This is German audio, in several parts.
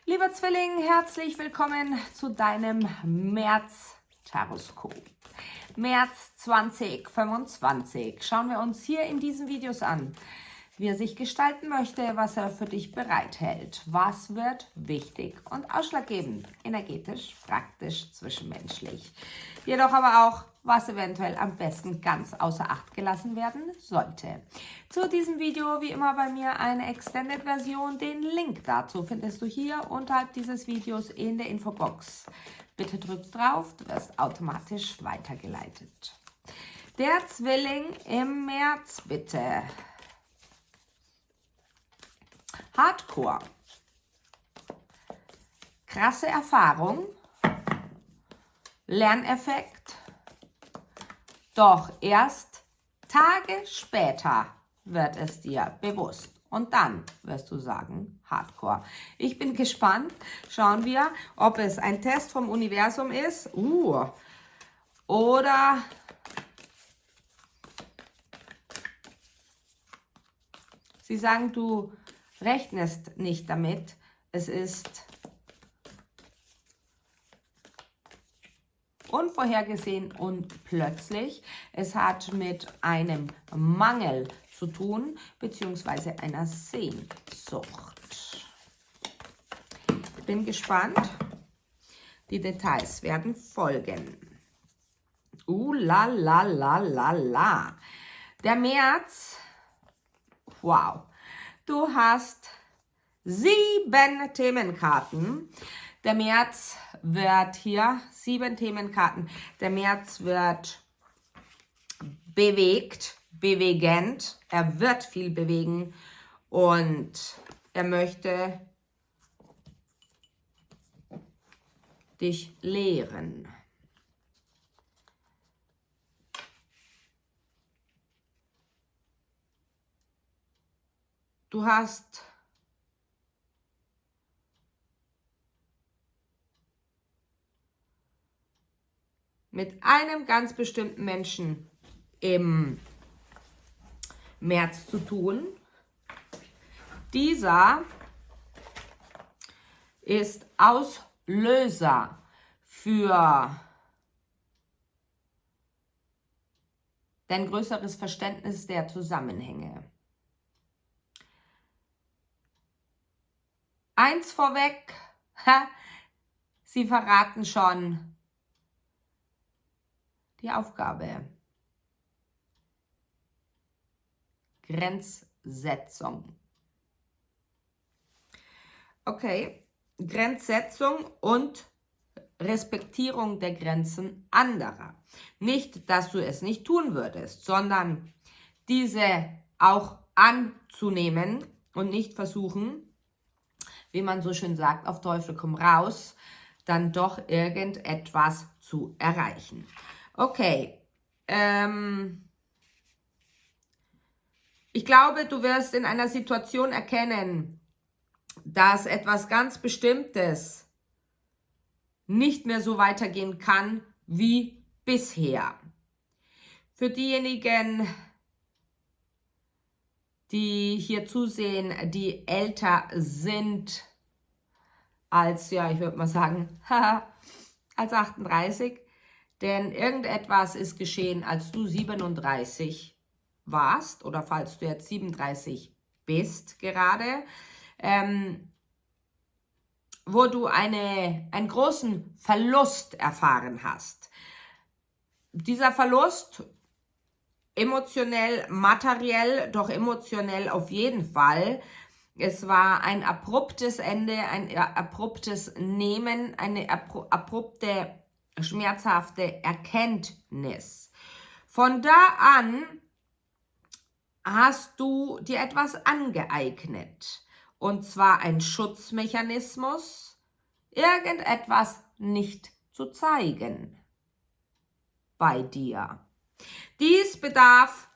Lieber Zwilling, herzlich willkommen zu deinem März-Taroskop. März 2025. Schauen wir uns hier in diesen Videos an, wie er sich gestalten möchte, was er für dich bereithält. Was wird wichtig und ausschlaggebend, energetisch, praktisch, zwischenmenschlich. Jedoch aber auch, was eventuell am besten ganz außer Acht gelassen werden sollte. Zu diesem Video wie immer bei mir eine Extended-Version. Den Link dazu findest du hier unterhalb dieses Videos in der Infobox. Bitte drück drauf, du wirst automatisch weitergeleitet. Der Zwilling im März, bitte. Hardcore. Krasse Erfahrung. Lerneffekt. Doch erst Tage später wird es dir bewusst. Und dann wirst du sagen, Hardcore. Ich bin gespannt. Schauen wir, ob es ein Test vom Universum ist. Oder sie sagen, du rechnest nicht damit. Es ist unvorhergesehen und plötzlich. Es hat mit einem Mangel zu tun, beziehungsweise einer Sehnsucht. Ich bin gespannt. Die Details werden folgen. La la la la la. Der März. Wow. Du hast 7 Themenkarten. Der März wird hier 7 Themenkarten. Der März wird bewegend. Er wird viel bewegen und er möchte dich lehren. Du hast mit einem ganz bestimmten Menschen im März zu tun. Dieser ist Auslöser für dein größeres Verständnis der Zusammenhänge. Eins vorweg, sie verraten schon die Aufgabe. Grenzsetzung. Okay, Grenzsetzung und Respektierung der Grenzen anderer. Nicht, dass du es nicht tun würdest, sondern diese auch anzunehmen und nicht versuchen, wie man so schön sagt, auf Teufel komm raus, dann doch irgendetwas zu erreichen. Okay, ich glaube, du wirst in einer Situation erkennen, dass etwas ganz Bestimmtes nicht mehr so weitergehen kann wie bisher. Für diejenigen, die hier zusehen, die älter sind als, ja, ich würde mal sagen, als 38, denn irgendetwas ist geschehen, als du 37 warst oder falls du jetzt 37 bist gerade, wo du einen großen Verlust erfahren hast. Dieser Verlust, emotionell, materiell, doch emotionell auf jeden Fall. Es war ein abruptes Ende, ein abruptes Nehmen, eine abrupte, schmerzhafte Erkenntnis. Von da an hast du dir etwas angeeignet. Und zwar ein Schutzmechanismus, irgendetwas nicht zu zeigen bei dir. Dies bedarf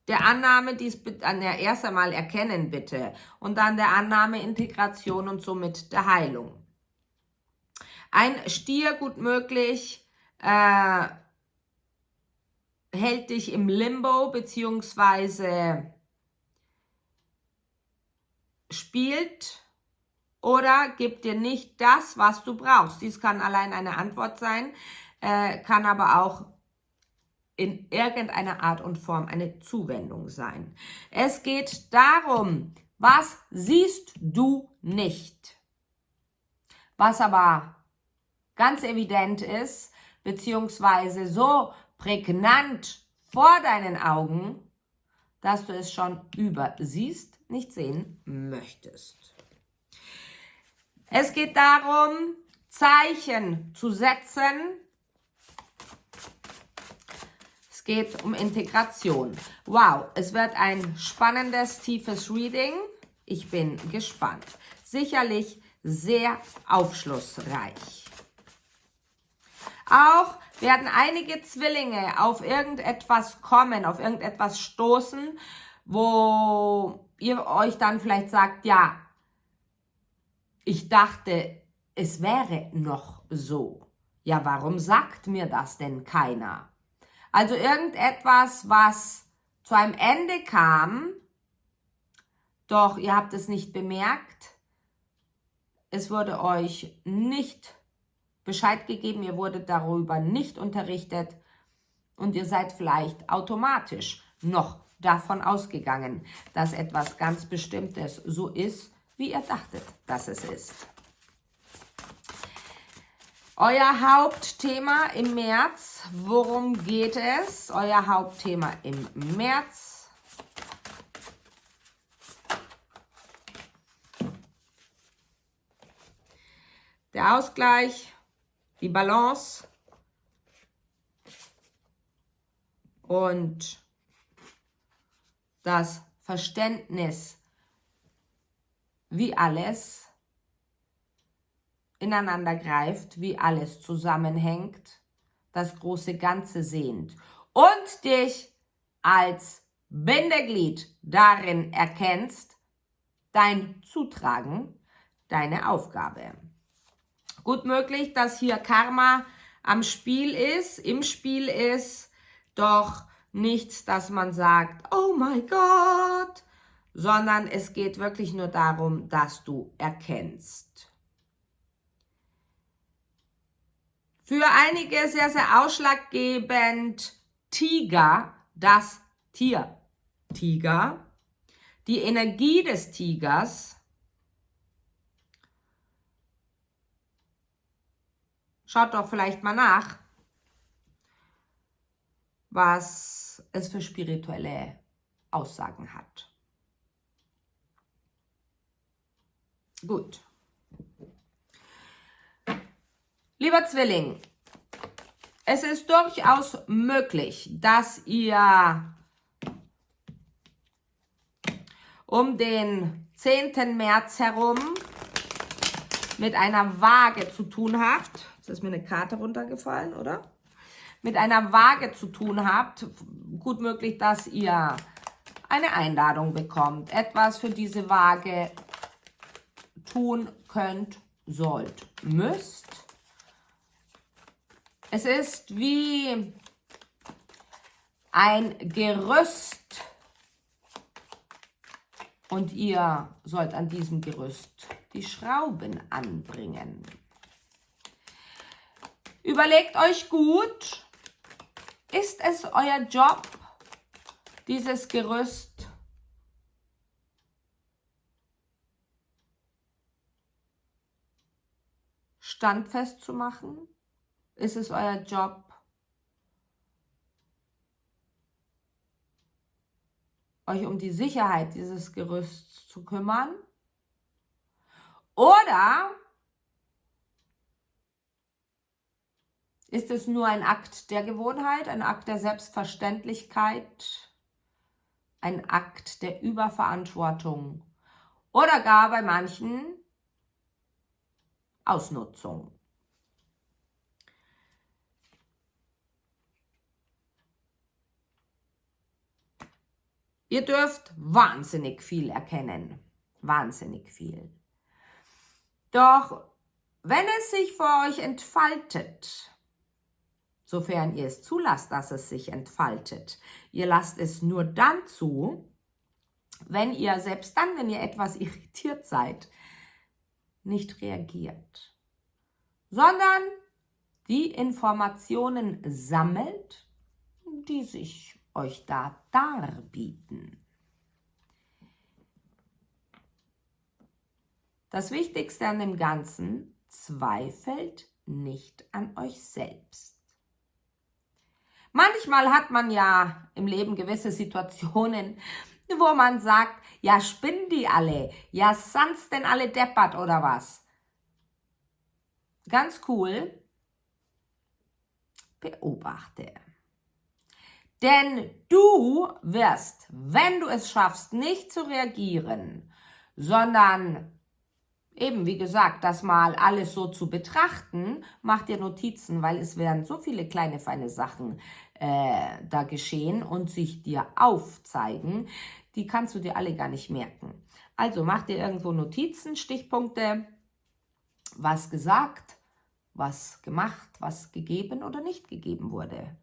der Annahme, erst einmal erkennen bitte und dann der Annahme, Integration und somit der Heilung. Ein Stier, gut möglich, hält dich im Limbo beziehungsweise spielt oder gibt dir nicht das, was du brauchst. Dies kann allein eine Antwort sein, kann aber auch in irgendeiner Art und Form eine Zuwendung sein. Es geht darum, was siehst du nicht? Was aber ganz evident ist, beziehungsweise so prägnant vor deinen Augen, dass du es schon übersiehst, nicht sehen möchtest. Es geht darum, Zeichen zu setzen. Es geht um Integration. Wow, es wird ein spannendes, tiefes Reading. Ich bin gespannt. Sicherlich sehr aufschlussreich. Auch werden einige Zwillinge auf irgendetwas kommen, auf irgendetwas stoßen, wo ihr euch dann vielleicht sagt, ja, ich dachte, es wäre noch so. Ja, warum sagt mir das denn keiner? Also irgendetwas, was zu einem Ende kam, doch ihr habt es nicht bemerkt. Es wurde euch nicht Bescheid gegeben, ihr wurdet darüber nicht unterrichtet und ihr seid vielleicht automatisch noch davon ausgegangen, dass etwas ganz Bestimmtes so ist, wie ihr dachtet, dass es ist. Euer Hauptthema im März, worum geht es? Euer Hauptthema im März. Der Ausgleich, die Balance und das Verständnis, wie alles ineinander greift, wie alles zusammenhängt, das große Ganze sehend und dich als Bindeglied darin erkennst, dein Zutragen, deine Aufgabe. Gut möglich, dass hier Karma im Spiel ist, doch nichts, dass man sagt, oh mein Gott, sondern es geht wirklich nur darum, dass du erkennst. Für einige sehr, sehr ausschlaggebend Tiger, das Tier Tiger, die Energie des Tigers. Schaut doch vielleicht mal nach, was es für spirituelle Aussagen hat. Gut. Lieber Zwilling, es ist durchaus möglich, dass ihr um den 10. März herum mit einer Waage zu tun habt. Jetzt ist mir eine Karte runtergefallen, oder? Mit einer Waage zu tun habt. Gut möglich, dass ihr eine Einladung bekommt. Etwas für diese Waage tun könnt, sollt, müsst. Es ist wie ein Gerüst und ihr sollt an diesem Gerüst die Schrauben anbringen. Überlegt euch gut, ist es euer Job, dieses Gerüst standfest zu machen? Ist es euer Job, euch um die Sicherheit dieses Gerüsts zu kümmern? Oder ist es nur ein Akt der Gewohnheit, ein Akt der Selbstverständlichkeit, ein Akt der Überverantwortung oder gar bei manchen Ausnutzung? Ihr dürft wahnsinnig viel erkennen, wahnsinnig viel. Doch wenn es sich vor euch entfaltet, sofern ihr es zulasst, dass es sich entfaltet, ihr lasst es nur dann zu, wenn ihr, selbst dann, wenn ihr etwas irritiert seid, nicht reagiert, sondern die Informationen sammelt, die sich euch da darbieten. Das Wichtigste an dem Ganzen: zweifelt nicht an euch selbst. Manchmal hat man ja im Leben gewisse Situationen, wo man sagt, ja, spinnen die alle, ja, sind's denn alle deppert oder was? Ganz cool, beobachte. Denn du wirst, wenn du es schaffst, nicht zu reagieren, sondern eben, wie gesagt, das mal alles so zu betrachten, mach dir Notizen, weil es werden so viele kleine, feine Sachen da geschehen und sich dir aufzeigen, die kannst du dir alle gar nicht merken. Also mach dir irgendwo Notizen, Stichpunkte, was gesagt, was gemacht, was gegeben oder nicht gegeben wurde.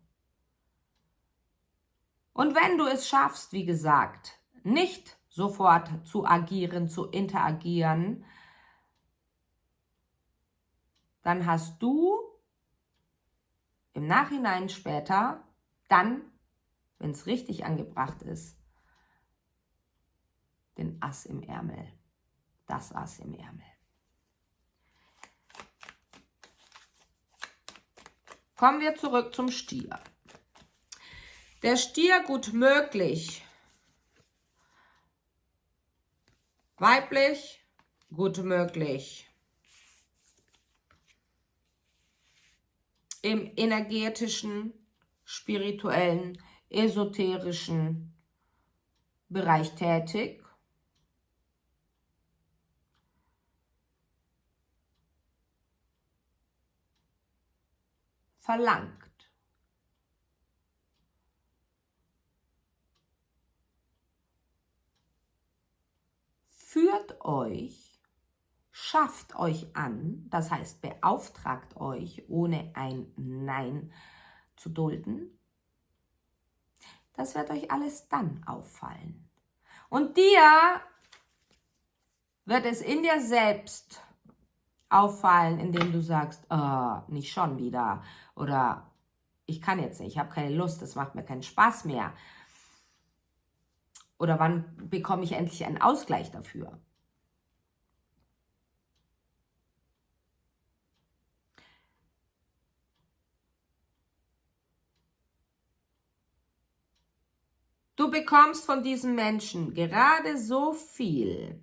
Und wenn du es schaffst, wie gesagt, nicht sofort zu agieren, zu interagieren, dann hast du im Nachhinein später, dann, wenn es richtig angebracht ist, den Ass im Ärmel, das Ass im Ärmel. Kommen wir zurück zum Stier. Der Stier, gut möglich weiblich, gut möglich im energetischen, spirituellen, esoterischen Bereich tätig. Verlangt. Führt euch, schafft euch an, das heißt beauftragt euch, ohne ein Nein zu dulden. Das wird euch alles dann auffallen. Und dir wird es in dir selbst auffallen, indem du sagst, oh, nicht schon wieder, oder ich kann jetzt nicht, ich habe keine Lust, das macht mir keinen Spaß mehr. Oder wann bekomme ich endlich einen Ausgleich dafür? Du bekommst von diesen Menschen gerade so viel,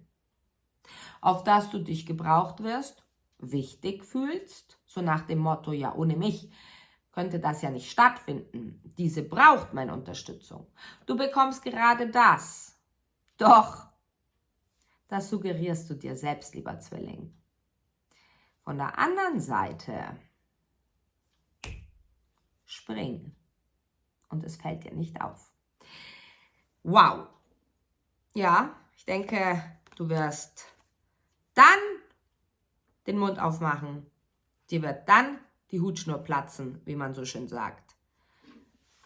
auf das du dich gebraucht wirst, wichtig fühlst, so nach dem Motto, ja, ohne mich könnte das ja nicht stattfinden. Diese braucht meine Unterstützung. Du bekommst gerade das. Doch, das suggerierst du dir selbst, lieber Zwilling. Von der anderen Seite, spring. Und es fällt dir nicht auf. Wow. Ja, ich denke, du wirst dann den Mund aufmachen. Dir wird dann die Hutschnur platzen, wie man so schön sagt,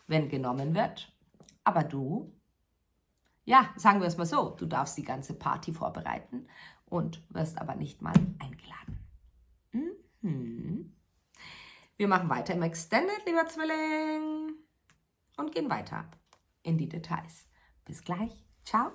wenn genommen wird. Aber du, ja, sagen wir es mal so, du darfst die ganze Party vorbereiten und wirst aber nicht mal eingeladen. Wir machen weiter im Extended, lieber Zwilling, und gehen weiter in die Details. Bis gleich. Ciao.